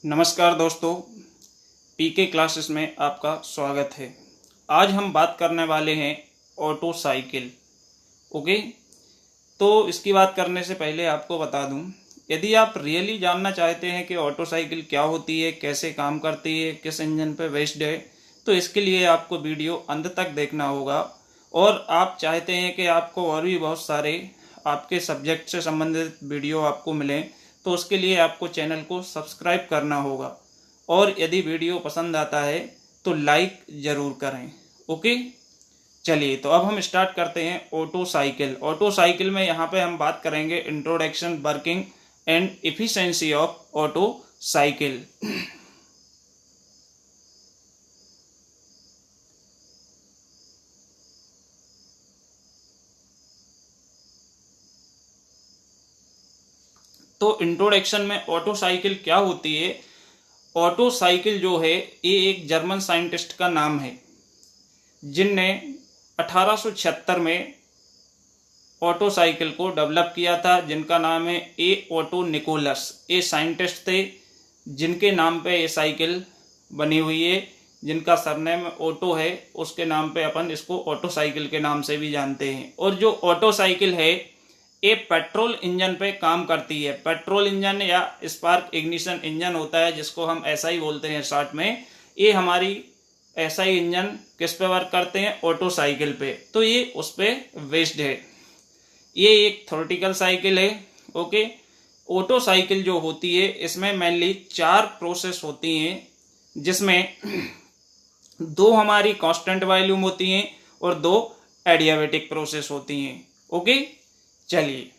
नमस्कार दोस्तों, पीके क्लासेस में आपका स्वागत है। आज हम बात करने वाले हैं ऑटो साइकिल। ओके, तो इसकी बात करने से पहले आपको बता दूं, यदि आप रियली जानना चाहते हैं कि ऑटो साइकिल क्या होती है, कैसे काम करती है, किस इंजन पर बेस्ड है, तो इसके लिए आपको वीडियो अंत तक देखना होगा। और आप चाहते हैं कि आपको और भी बहुत सारे आपके सब्जेक्ट से संबंधित वीडियो आपको मिलें, तो उसके लिए आपको चैनल को सब्सक्राइब करना होगा। और यदि वीडियो पसंद आता है तो लाइक ज़रूर करें। ओके, चलिए तो अब हम स्टार्ट करते हैं ऑटो साइकिल। ऑटो साइकिल में यहाँ पे हम बात करेंगे introduction, working and efficiency of auto cycle. तो इंट्रोडक्शन में ऑटो साइकिल क्या होती है। ऑटो साइकिल जो है ये एक जर्मन साइंटिस्ट का नाम है, जिनने 1876 में ऑटो साइकिल को डेवलप किया था, जिनका नाम है ए ऑटो निकोलस। ये साइंटिस्ट थे जिनके नाम पे ये साइकिल बनी हुई है, जिनका सरनेम ऑटो है, उसके नाम पे अपन इसको ऑटो साइकिल के नाम से भी जानते हैं। और जो ऑटो साइकिल है ये पेट्रोल इंजन पे काम करती है। पेट्रोल इंजन या स्पार्क इग्निशन इंजन होता है, जिसको हम ऐसा ही बोलते हैं शॉर्ट में। ये हमारी ऐसा ही इंजन किस पे वर्क करते हैं, ऑटो साइकिल पे। तो ये उस पे बेस्ड है। ये एक थ्योरेटिकल साइकिल है। ओके, ऑटो साइकिल जो होती है इसमें मेनली 4 प्रोसेस होती हैं, जिसमें 2 हमारी कांस्टेंट वॉल्यूम होती हैं और 2 एडियाबेटिक प्रोसेस होती हैं। ओके, चलिए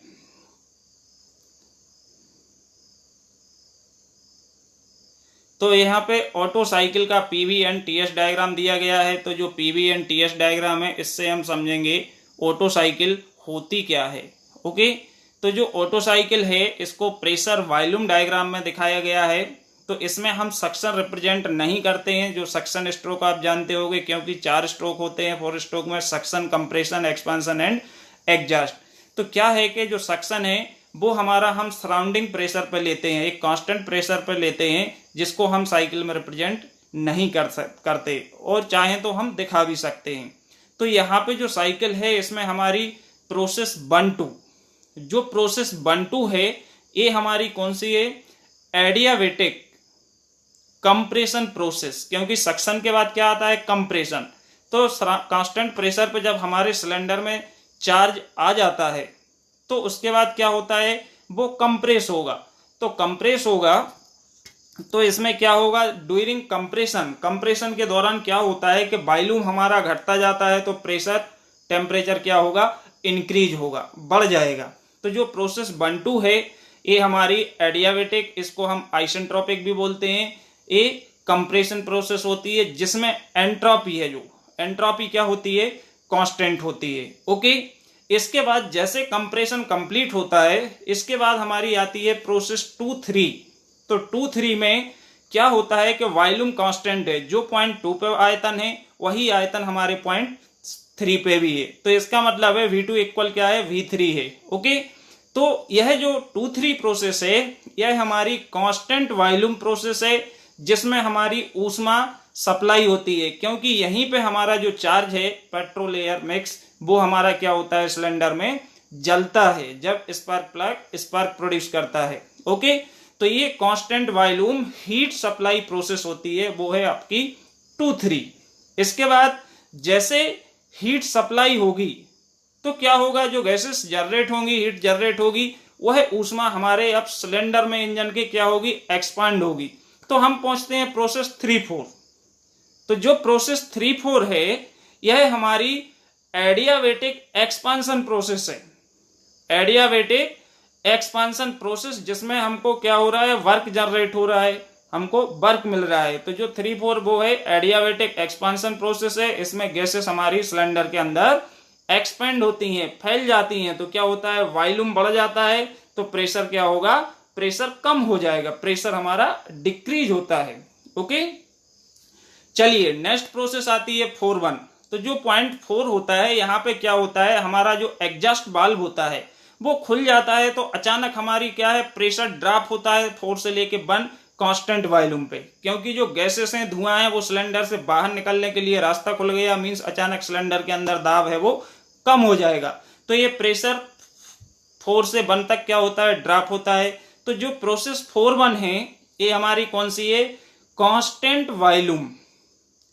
तो यहाँ पे ऑटो साइकिल का पीवी एंड टीएस डायग्राम दिया गया है। तो जो पीवी एंड टीएस डायग्राम है, इससे हम समझेंगे ऑटो साइकिल होती क्या है। ओके, तो जो ऑटो साइकिल है इसको प्रेशर वॉल्यूम डायग्राम में दिखाया गया है। तो इसमें हम सक्शन रिप्रेजेंट नहीं करते हैं। जो सक्शन स्ट्रोक आप जानते होंगे, क्योंकि 4 स्ट्रोक होते हैं। 4 स्ट्रोक में suction, compression, expansion and exhaust. तो क्या है कि जो सक्शन है वो हमारा हम सराउंडिंग प्रेशर पर लेते हैं, एक कांस्टेंट प्रेशर पर लेते हैं, जिसको हम साइकिल में रिप्रेजेंट नहीं करते, और चाहें तो हम दिखा भी सकते हैं। तो यहाँ पे जो साइकिल है इसमें हमारी प्रोसेस 1-2, जो प्रोसेस 1-2 है ये हमारी कौन सी है, एडियाबेटिक कंप्रेशन प्रोसेस। क्योंकि सक्शन के बाद क्या आता है, कंप्रेशन। तो कांस्टेंट प्रेशर पे जब हमारे सिलेंडर में चार्ज आ जाता है तो उसके बाद क्या होता है, वो कंप्रेस होगा। तो कंप्रेस होगा तो इसमें क्या होगा, ड्यूरिंग कंप्रेशन के दौरान क्या होता है कि वॉल्यूम हमारा घटता जाता है, तो प्रेशर, टेम्परेचर क्या होगा, इंक्रीज होगा, बढ़ जाएगा। तो जो प्रोसेस 1-2 है ये हमारी एडियाबेटिक, इसको हम आइसेंट्रोपिक भी बोलते हैं, ये कंप्रेशन प्रोसेस होती है, जिसमें एंट्रोपी है, जो एंट्रोपी क्या होती है, कांस्टेंट होती है। ओके, इसके बाद जैसे कंप्रेशन कंप्लीट होता है, इसके बाद हमारी आती है प्रोसेस 2-3। तो 2-3 में क्या होता है कि वॉल्यूम कांस्टेंट है, जो पॉइंट 2 पे आयतन है वही आयतन हमारे पॉइंट 3 पे भी है। तो इसका मतलब है V2 इक्वल क्या है, V3 है। ओके, तो यह जो 2-3 प्रोसेस है यह हमारी कांस्टेंट वॉल्यूम प्रोसेस है, जिसमें हमारी ऊष्मा सप्लाई होती है, क्योंकि यहीं पे हमारा जो चार्ज है, पेट्रोल एयर मिक्स, वो हमारा क्या होता है, सिलेंडर में जलता है जब स्पार्क प्लग स्पार्क प्रोड्यूस करता है। ओके, तो ये constant volume heat supply process होती है, वो है आपकी 2-3। इसके बाद जैसे हीट सप्लाई होगी तो क्या होगा, जो गैसेस जनरेट होंगी, हीट जनरेट होगी, वह ऊष्मा हमारे अब सिलेंडर में इंजन के क्या होगी, एक्सपांड होगी। तो हम पहुंचते हैं प्रोसेस 3-4। तो जो प्रोसेस 3-4 है यह हमारी एडियाबेटिक एक्सपांशन प्रोसेस है। एडियाबेटिक एक्सपांशन प्रोसेस, जिसमें हमको क्या हो रहा है, वर्क जनरेट हो रहा है, हमको वर्क मिल रहा है। तो जो 3-4 वो है एडियाबेटिक एक्सपांशन प्रोसेस है। इसमें गैसेस हमारी सिलेंडर के अंदर एक्सपेंड होती हैं, फैल जाती हैं। तो क्या होता है, वॉल्यूम बढ़ जाता है, तो प्रेशर क्या होगा, प्रेशर कम हो जाएगा, प्रेशर हमारा डिक्रीज होता है। ओके, चलिए नेक्स्ट प्रोसेस आती है 4-1। तो जो पॉइंट 4 होता है, यहाँ पे क्या होता है, हमारा जो एग्जॉस्ट वाल्व होता है वो खुल जाता है। तो अचानक हमारी क्या है, प्रेशर ड्रॉप होता है 4 से लेके 1, कांस्टेंट वॉल्यूम पे, क्योंकि जो गैसेस हैं, धुआं है, वो सिलेंडर से बाहर निकलने के लिए रास्ता खुल गया, मींस अचानक सिलेंडर के अंदर दाब है वो कम हो जाएगा। तो ये प्रेशर 4 से 1 तक क्या होता है, ड्रॉप होता है। तो जो प्रोसेस 4-1 है ये हमारी कौन सी है, constant volume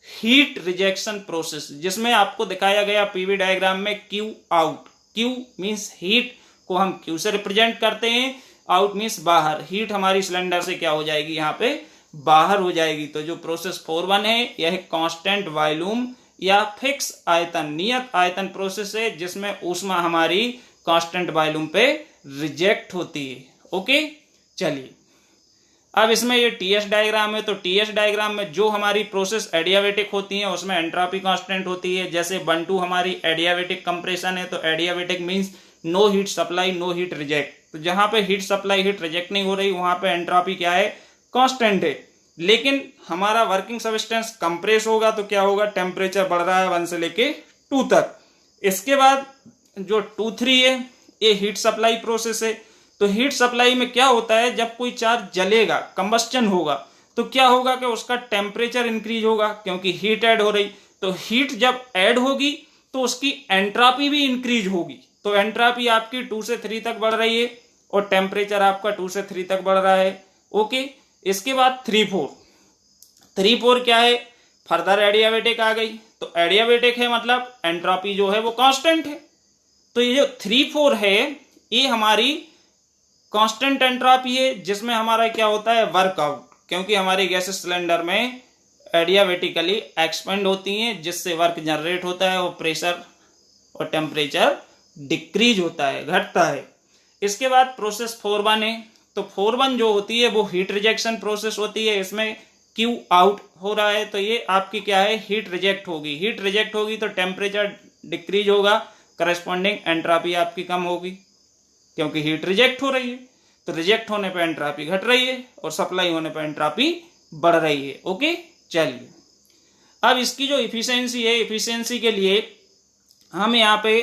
heat rejection process, जिसमें आपको दिखाया गया पीवी डायग्राम में Q out. Q means heat को हम क्यू से रिप्रेजेंट करते हैं, आउट मींस बाहर, हीट हमारी सिलेंडर से क्या हो जाएगी, यहाँ पे बाहर हो जाएगी। तो जो प्रोसेस 4-1 है यह कांस्टेंट वॉल्यूम या फिक्स आयतन, नियत आयतन प्रोसेस है, जिसमें ऊष्मा हमारी कांस्टेंट वॉल्यूम पे रिजेक्ट होती है। ओके, चलिए अब इसमें ये टीएस डायग्राम है, तो टीएस डायग्राम में जो हमारी प्रोसेस एडियाबेटिक होती है उसमें एंट्रोपी कांस्टेंट होती है। जैसे 1-2 हमारी एडियाबेटिक कंप्रेशन है, तो adiabatic means no heat supply no heat reject. तो जहां पे हीट सप्लाई हीट रिजेक्ट नहीं हो रही वहां पे एंट्रोपी क्या है, कांस्टेंट है। लेकिन हमारा वर्किंग सब्सटेंस कंप्रेस होगा तो क्या होगा, टेम्परेचर बढ़ रहा है 1 से लेके 2 तक। इसके बाद जो 2-3 है ये हीट सप्लाई प्रोसेस है। तो हीट सप्लाई में क्या होता है, जब कोई चार्ज जलेगा, कंबस्टन होगा, तो क्या होगा कि उसका टेम्परेचर इंक्रीज होगा, क्योंकि हीट ऐड हो रही। तो हीट जब ऐड होगी तो उसकी एंट्रोपी भी इंक्रीज होगी। तो एंट्रोपी आपकी 2 से 3 तक बढ़ रही है और टेम्परेचर आपका 2 से 3 तक बढ़ रहा है। ओके, इसके बाद 3-4 क्या है, फर्दर एडियाबेटिक आ गई। तो एडियाबेटिक है मतलब एंट्रोपी जो है वो कांस्टेंट है। तो ये जो 3-4 है ये हमारी कांस्टेंट एंट्रोपी है, जिसमें हमारा क्या होता है, वर्कआउट, क्योंकि हमारी गैसेस सिलेंडर में एडियाबेटिकली एक्सपेंड होती हैं, जिससे वर्क जनरेट होता है और प्रेशर और टेम्परेचर डिक्रीज होता है, घटता है। इसके बाद प्रोसेस 4-1 है, तो 4-1 जो होती है वो हीट रिजेक्शन प्रोसेस होती है। इसमें क्यू आउट हो रहा है, तो ये आपकी क्या है, हीट रिजेक्ट होगी। हीट रिजेक्ट होगी तो टेम्परेचर डिक्रीज होगा, करस्पॉन्डिंग एंट्रोपी आपकी कम होगी, क्योंकि हीट रिजेक्ट हो रही है। तो रिजेक्ट होने पे एंट्रोपी घट रही है और सप्लाई होने पे एंट्रोपी बढ़ रही है। ओके, चलिए अब इसकी जो इफिशियंसी है, इफिशियंसी के लिए हम यहाँ पे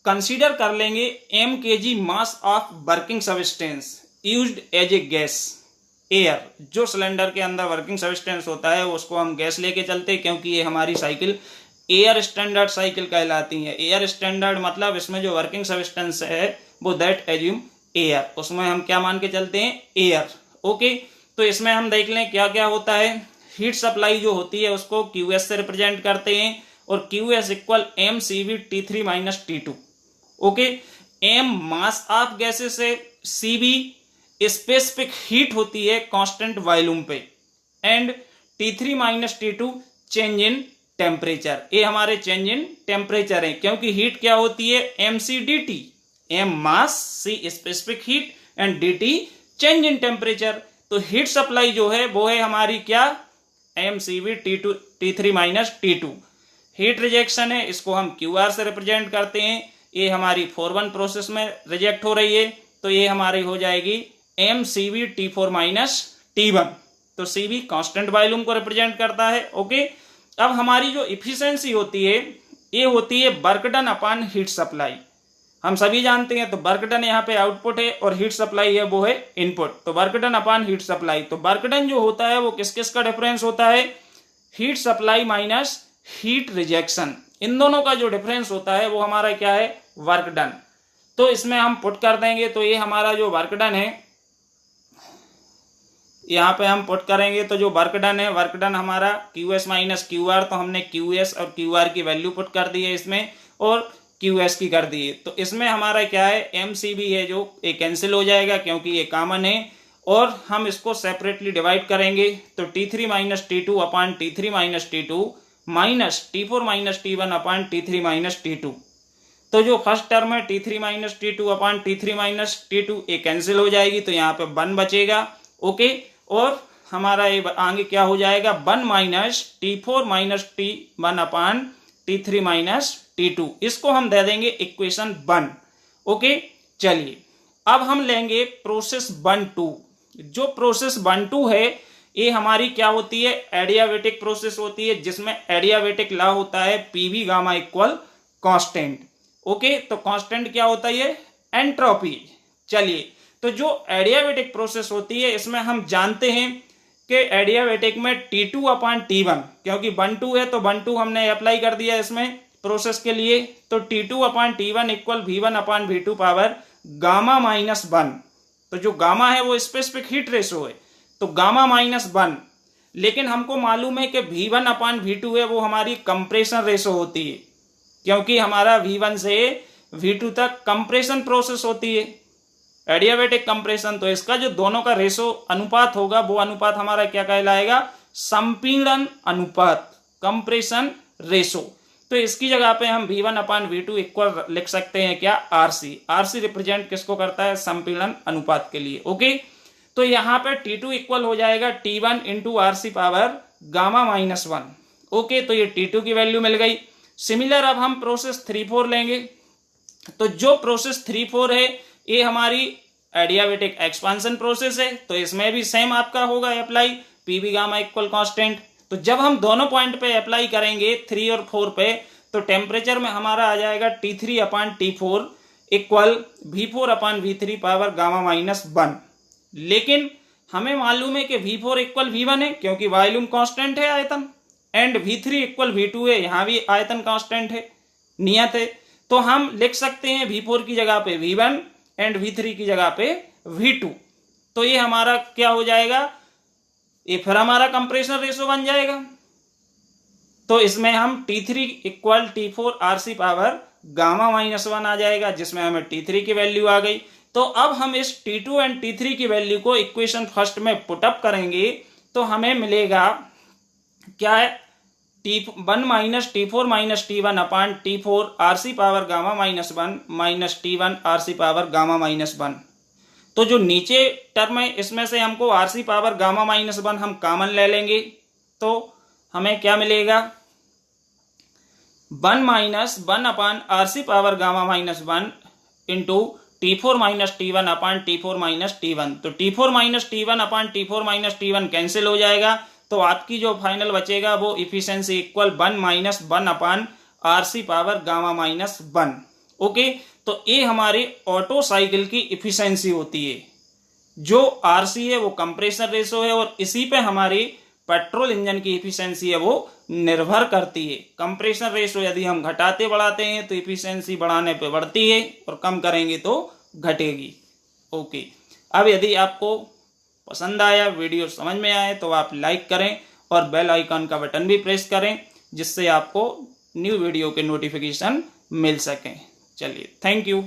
कंसीडर कर लेंगे m kg mass of working substance used as a gas air. जो सिलेंडर के अंदर वर्किंग सब्सटेंस होता है उसको हम गैस लेके चलते हैं, क्योंकि ये हमारी साइकिल एयर स्टैंडर्ड साइकिल कहलाती है। एयर स्टैंडर्ड मतलब इसमें जो वर्किंग सब्सटेंस है वो दैट एज्यूम एयर, उसमें हम क्या मान के चलते हैं, एयर। ओके, तो इसमें हम देख लें क्या क्या होता है। हीट सप्लाई जो होती है उसको QS से रिप्रेजेंट करते हैं, और QS equal mCV T3 minus T2। Okay, m mass of gases है, CV स्पेसिफिक हीट होती है कांस्टेंट वॉल्यूम पे, and T3 minus T2 change in temperature. ये हमारे चेंज इन टेम्परेचर है, क्योंकि हीट क्या होती है, mCDT, m mass, C specific heat and dt change in temperature. तो हीट सप्लाई जो है वो है हमारी क्या, mCV T3 minus T2। Heat rejection है, इसको हम QR से रिप्रेजेंट करते हैं। ये हमारी 4-1 प्रोसेस में रिजेक्ट हो रही है, तो ये हमारी हो जाएगी mCV T4 माइनस T1। तो CV कांस्टेंट वॉल्यूम को रिप्रेजेंट करता है। ओके, अब हमारी जो इफिशियंसी होती है ये होती है work done upon heat supply. हम सभी जानते हैं, तो वर्क डन यहाँ पे आउटपुट है और हीट सप्लाई है वो है इनपुट। तो work done upon heat supply, तो वर्क डन जो होता है वो किस किस का डिफरेंस होता है, heat supply minus heat rejection, इन दोनों का जो डिफरेंस होता है वो हमारा क्या है, वर्क डन। तो इसमें हम पुट कर देंगे, तो ये हमारा जो वर्क डन है यहाँ पे हम पुट करेंगे, तो जो वर्क डन है, वर्क डन हमारा QS माइनस QR, तो हमने QS और QR की वैल्यू पुट कर दी है इसमें और QS की कर दी है। तो इसमें हमारा क्या है, mCV है जो ये कैंसिल हो जाएगा क्योंकि ये कॉमन है, और हम इसको सेपरेटली डिवाइड करेंगे। तो T3 minus T2 upon T3 minus T2 minus T4 minus T1 upon T3 minus T2। तो जो फर्स्ट टर्म है T3 minus T2 upon T3 minus T2 ये कैंसिल हो जाएगी, तो यहाँ पे 1 बचेगा। ओके, और हमारा ये आगे क्या हो जाएगा, 1 minus T4 minus T1 upon T3 minus T2। इसको हम दे देंगे इक्वेशन 1। ओके, चलिए अब हम लेंगे प्रोसेस 1-2। जो प्रोसेस 1-2 है ये हमारी क्या होती है, एडियाबेटिक प्रोसेस होती है, जिसमें एडियाबेटिक लॉ होता है PV gamma equal constant. Okay, तो कांस्टेंट क्या होता है, एंट्रोपी। चलिए, तो जो एडियाबेटिक प्रोसेस होती है इसमें हम जानते हैं कि एडियाबेटिक में T2 अपान T1, क्योंकि 1-2 है तो 1-2 हमने अप्लाई कर दिया इसमें प्रोसेस के लिए, तो T2 अपान T1 इक्वल V1 अपान V2 पावर गामा माइनस 1। तो जो गामा है वो स्पेसिफिक हीट रेशो है, तो गामा माइनस 1। लेकिन हमको मालूम है कि V1 अपान V2 है वो हमारी कंप्रेशन रेशो होती है, क्योंकि हमारा V1 से V2 तक कंप्रेशन प्रोसेस होती है, एडियाबेटिक कंप्रेशन। तो इसका जो दोनों का रेशो अनुपात होगा वो अनुपात हमारा क्या कहलाएगा, संपीड़न अनुपात, कंप्रेशन रेशो। तो इसकी जगह पे हम V1 अपान V2 इक्वल लिख सकते हैं क्या, RC। RC रिप्रेजेंट किसको करता है, संपीड़न अनुपात के लिए। ओके, तो यहां पे T2 इक्वल हो जाएगा T1 into RC power gamma minus 1। Okay, तो ये T2 की वैल्यू मिल गई। सिमिलर अब हम प्रोसेस 3-4 लेंगे। तो जो प्रोसेस 3-4 है ये हमारी एडियाबेटिक एक्सपांशन प्रोसेस है, तो इसमें भी सेम आपका होगा apply, PV gamma equal constant. तो जब हम दोनों पॉइंट पे अप्लाई करेंगे 3 और 4 पे, तो टेम्परेचर में हमारा आ जाएगा T3 अपान T4 इक्वल V4 अपान V3 पावर गामा माइनस 1। लेकिन हमें मालूम है कि V4 इक्वल V1 है, क्योंकि वॉल्यूम कांस्टेंट है आयतन, एंड V3 इक्वल V2 है, यहां भी आयतन कांस्टेंट है, नियत है। तो हम लिख सकते हैं V4 की जगह पे V1 एंड V3 की जगह पे V2। तो ये हमारा क्या हो जाएगा, ये फिर हमारा कंप्रेशन रेशो बन जाएगा। तो इसमें हम T3 equal T4 RC power gamma minus 1 आ जाएगा, जिसमें हमें T3 की वैल्यू आ गई। तो अब हम इस T2 एंड T3 की वैल्यू को इक्वेशन फर्स्ट में पुटअप करेंगे, तो हमें मिलेगा क्या है, T1 minus T4 minus T1 अपान T4 RC power gamma minus 1 minus T1 RC power gamma minus 1। तो जो नीचे टर्म है इसमें से हमको RC पावर गामा माइनस 1 हम कॉमन ले लेंगे, तो हमें क्या मिलेगा, 1 माइनस 1 अपान RC power gamma minus 1 into T4 minus T1 अपान T4 माइनस T1। तो T4 माइनस T1 अपान T4 माइनस T1 कैंसिल हो जाएगा, तो आपकी जो फाइनल बचेगा वो इफिशियंसी इक्वल 1 माइनस 1 अपान RC power gamma minus 1। Okay, तो ये हमारी ऑटो साइकिल की इफिशियंसी होती है। जो RC है वो कंप्रेसर रेशो है, और इसी पे हमारी पेट्रोल इंजन की इफिशियंसी है वो निर्भर करती है। कंप्रेसर रेशो यदि हम घटाते बढ़ाते हैं तो इफिशियंसी बढ़ाने पे बढ़ती है, और कम करेंगे तो घटेगी। ओके, अब यदि आपको पसंद आया, वीडियो समझ में आए, तो आप लाइक करें और बेल आइकन का बटन भी प्रेस करें, जिससे आपको न्यू वीडियो के नोटिफिकेशन मिल सकें। चलिए, थैंक यू।